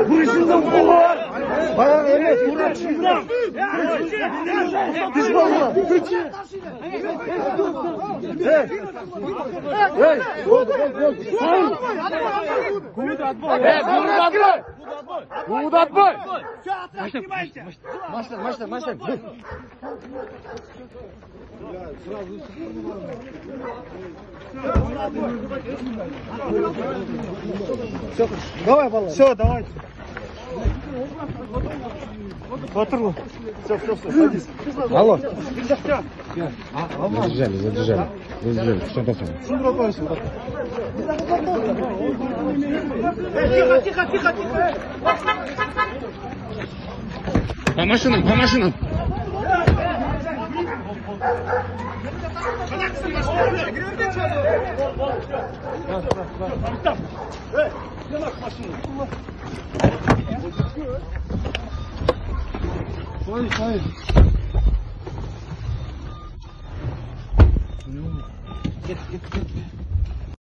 Burasından kovar. Bana öyle Murat Şıkram. Düşmanlar. Hey. Kuğudat boy. Maçlar. Давай, балла. Все, давай. Ватерло. Все, садись. Алло. Задержали. Что такое? Тихо. По машинам. Стой. Get.